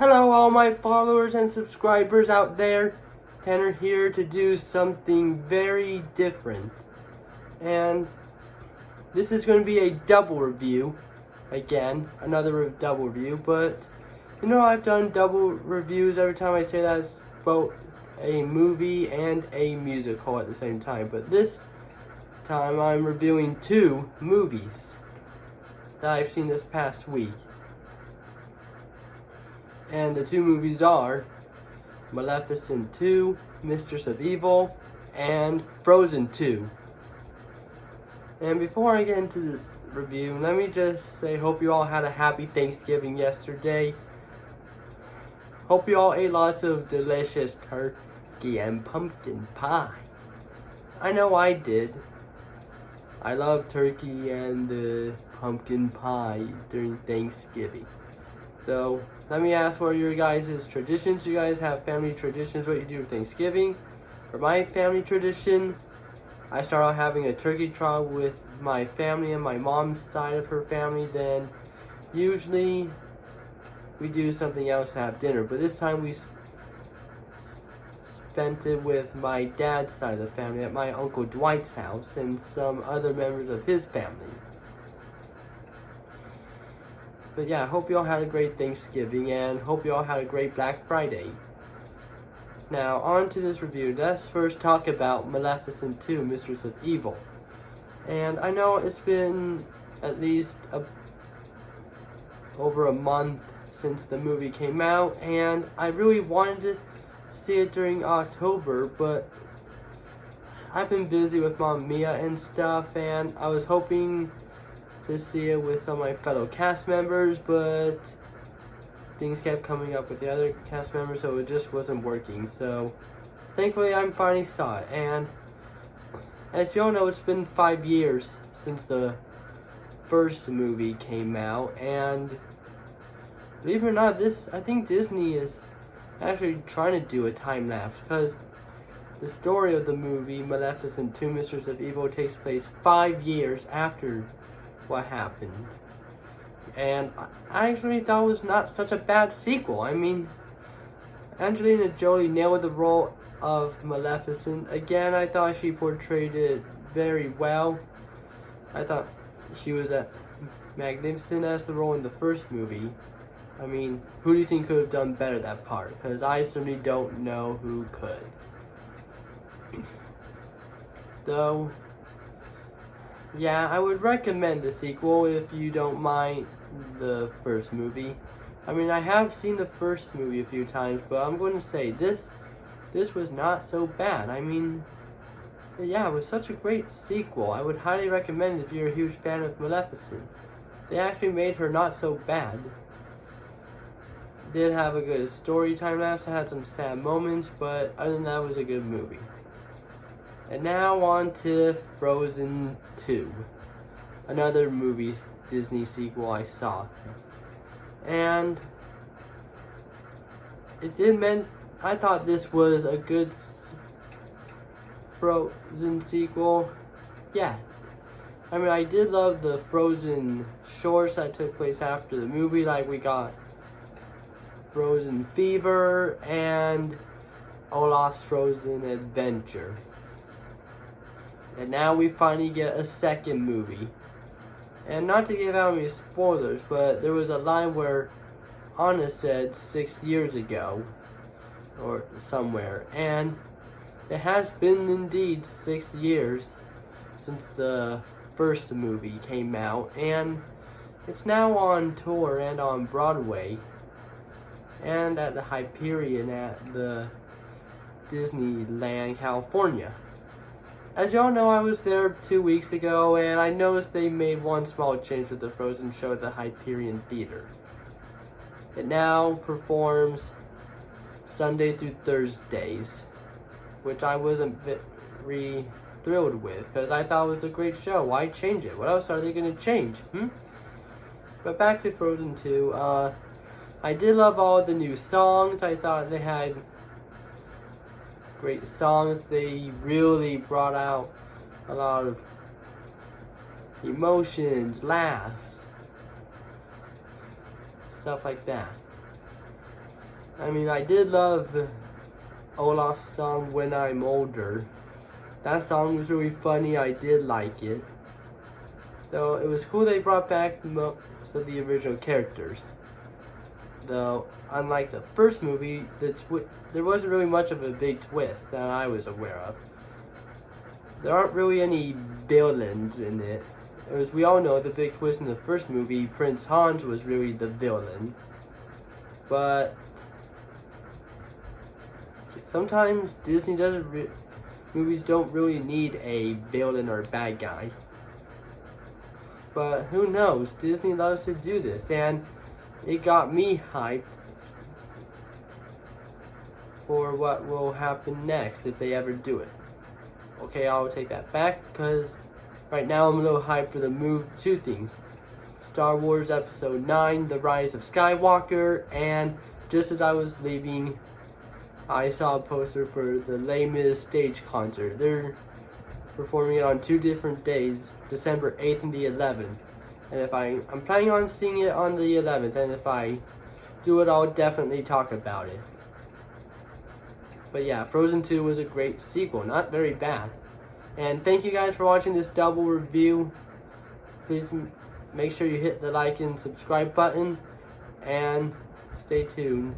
Hello all my followers and subscribers out there. Tanner here to do something very different. And this is going to be a double review. Again, another double review. But you know, I've done double reviews every time I say that it's both a movie and a musical at the same time. But this time I'm reviewing two movies that I've seen this past week. And the two movies are Maleficent 2, Mistress of Evil, and Frozen 2. And before I get into this review, let me just say, hope you all had a happy Thanksgiving yesterday. Hope you all ate lots of delicious turkey and pumpkin pie. I know I did. I love turkey and the pumpkin pie during Thanksgiving. So, let me ask, what are your guys' traditions? Do you guys have family traditions, what you do for Thanksgiving? For my family tradition, I start out having a turkey trot with my family and my mom's side of her family. Then, usually, we do something else to have dinner. But this time, we spent it with my dad's side of the family at my Uncle Dwight's house and some other members of his family. But yeah, I hope you all had a great Thanksgiving and hope you all had a great Black Friday. Now, on to this review. Let's first talk about Maleficent 2, Mistress of Evil. And I know it's been at least over a month since the movie came out, and I really wanted to see it during October, but I've been busy with Mamma Mia and stuff, and I was hoping to see it with some of my fellow cast members, but things kept coming up with the other cast members, so it just wasn't working. So thankfully I finally saw it, and as you all know, it's been 5 years since the first movie came out, and believe it or not, I think Disney is actually trying to do a time lapse, because the story of the movie Maleficent 2, Mistress of Evil takes place 5 years after what happened. And I actually thought it was not such a bad sequel. I mean, Angelina Jolie nailed the role of Maleficent. Again, I thought she portrayed it very well. I thought she was magnificent as the role in the first movie. I mean, who do you think could have done better that part? Because I certainly don't know who could. So, yeah, I would recommend the sequel if you don't mind the first movie. I mean, I have seen the first movie a few times, but I'm going to say this was not so bad. I mean, yeah, it was such a great sequel. I would highly recommend it if you're a huge fan of Maleficent. They actually made her not so bad. Did have a good story time lapse. I had some sad moments, but other than that, it was a good movie. And now on to Frozen 2, another movie Disney sequel I saw. And I thought this was a good Frozen sequel. Yeah. I mean, I did love the Frozen shorts that took place after the movie. Like, we got Frozen Fever and Olaf's Frozen Adventure. And now we finally get a second movie. And not to give out any spoilers, but there was a line where Anna said 6 years ago, or somewhere, and it has been indeed 6 years since the first movie came out, and it's now on tour and on Broadway, and at the Hyperion at the Disneyland, California. As y'all know, I was there 2 weeks ago, and I noticed they made one small change with the Frozen show at the Hyperion Theater. It now performs Sunday through Thursdays, which I wasn't very thrilled with, because I thought it was a great show. Why change it? What else are they going to change? But back to Frozen 2, I did love all the new songs. I thought they had great songs. They really brought out a lot of emotions, laughs, stuff like that. I mean, I did love Olaf's song, When I'm Older. That song was really funny, I did like it. Though it was cool they brought back most of the original characters. Though, unlike the first movie, there wasn't really much of a big twist that I was aware of. There aren't really any villains in it. As we all know, the big twist in the first movie, Prince Hans was really the villain. But sometimes Disney movies don't really need a villain or bad guy. But who knows? Disney loves to do this, and it got me hyped for what will happen next if they ever do it. Okay, I'll take that back, because right now I'm a little hyped for the two things. Star Wars Episode 9, The Rise of Skywalker, and just as I was leaving, I saw a poster for the Les Mis stage concert. They're performing it on 2 different days, December 8th and the 11th. And I'm planning on seeing it on the 11th, and if I do it, I'll definitely talk about it. But yeah, Frozen 2 was a great sequel, not very bad. And thank you guys for watching this double review. Please make sure you hit the like and subscribe button, and stay tuned.